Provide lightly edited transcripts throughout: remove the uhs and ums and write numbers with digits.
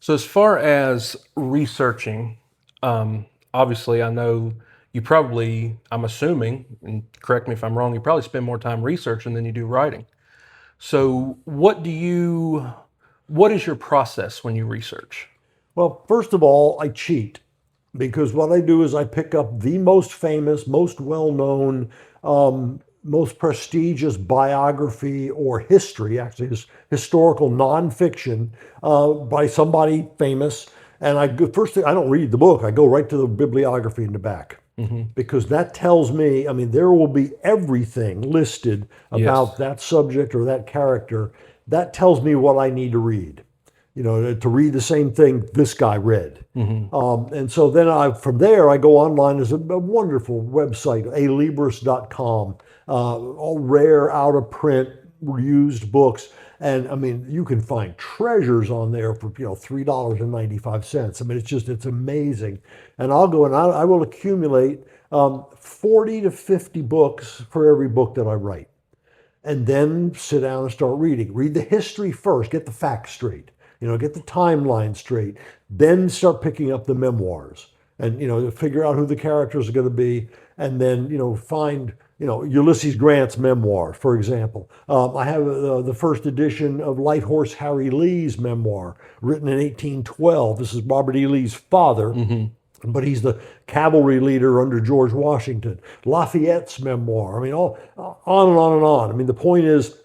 So as far as researching, obviously I know you probably, I'm assuming, and correct me if I'm wrong, you probably spend more time researching than you do writing. So what is your process when you research? Well, first of all, I cheat because what I do is I pick up the most famous, most well known, most prestigious biography or history, actually, is historical nonfiction by somebody famous. And first thing, I don't read the book, I go right to the bibliography in the back. Because that tells me, I mean, there will be everything listed about Yes. that subject or that character. That tells me what I need to read, to read the same thing this guy read. And so then from there, I go online. There's a wonderful website, alibris.com, all rare, out of print, used books. And I mean, you can find treasures on there for $3.95. I mean, it's amazing. And I'll go and I will accumulate 40 to 50 books for every book that I write, and then sit down and start reading. Read the history first, get the facts straight, get the timeline straight, then start picking up the memoirs and, figure out who the characters are going to be. And then, find, Ulysses Grant's memoir, for example. I have the first edition of Light Horse Harry Lee's memoir, written in 1812. This is Robert E. Lee's father. But he's the cavalry leader under George Washington. Lafayette's memoir. I mean, all on and on and on. I mean, the point is,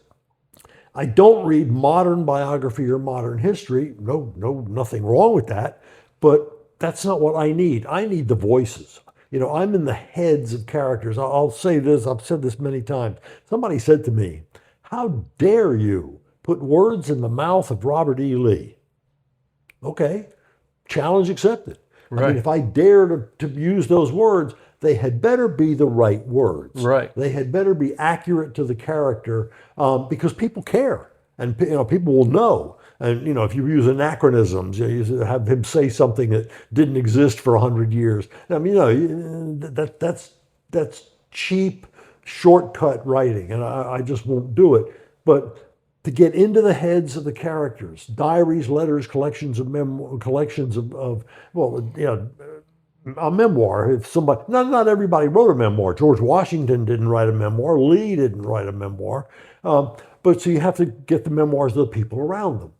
I don't read modern biography or modern history. No, nothing wrong with that. But that's not what I need. I need the voices. I'm in the heads of characters. I'll say this. I've said this many times. Somebody said to me, "How dare you put words in the mouth of Robert E. Lee?" Okay, challenge accepted. I mean, if I dare to use those words, they had better be the right words. Right. They had better be accurate to the character, because people care, and people will know. And if you use anachronisms, you have him say something that didn't exist for 100 years. I mean, that's cheap, shortcut writing, and I just won't do it. But to get into the heads of the characters, diaries, letters, collections of a memoir. If somebody, not everybody wrote a memoir. George Washington didn't write a memoir. Lee didn't write a memoir. But so you have to get the memoirs of the people around them.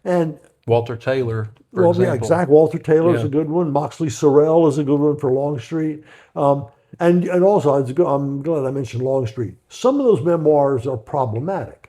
And Walter Taylor, for example. Yeah, exactly. Walter Taylor is Yeah. a good one. Moxley Sorrell is a good one for Longstreet. And also, I'm glad I mentioned Longstreet. Some of those memoirs are problematic.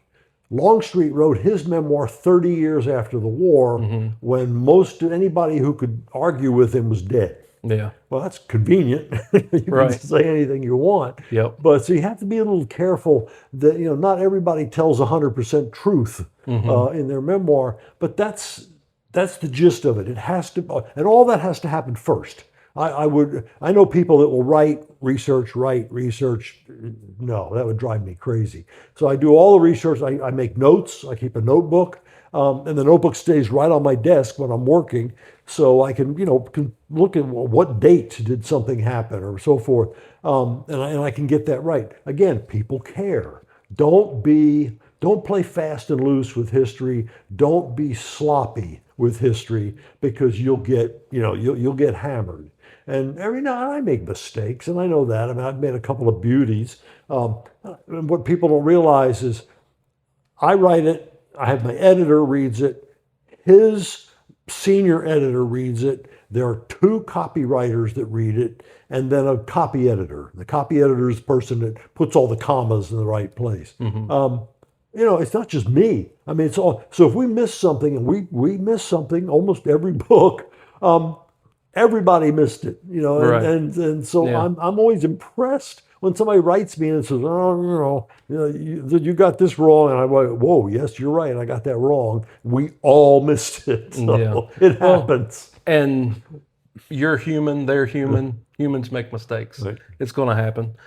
Longstreet wrote his memoir 30 years after the war, when anybody who could argue with him was dead. Yeah. Well, that's convenient. You can say anything you want. Yep. But so you have to be a little careful that, not everybody tells 100% truth in their memoir, but that's the gist of it. It has to, and all that has to happen first. I know people that will write research. No, that would drive me crazy. So I do all the research. I make notes. I keep a notebook, and the notebook stays right on my desk when I'm working, so I can look at what date did something happen or so forth, and I can get that right. Again, people care. Don't play fast and loose with history. Don't be sloppy with history, because you'll get hammered. And every now and then I make mistakes, and I know that. I mean, I've made a couple of beauties. And what people don't realize is I write it, I have my editor reads it, his senior editor reads it, there are two copywriters that read it, and then a copy editor. The copy editor is the person that puts all the commas in the right place. It's not just me. I mean, it's all. So if we miss something, and we miss something almost every book, everybody missed it, Right. and so Yeah. I'm always impressed when somebody writes me and says, "Oh, you got this wrong," and I'm like, "Whoa, yes, you're right, I got that wrong. We all missed it." So Yeah. it happens. And you're human, they're human. Humans make mistakes. Right. It's going to happen.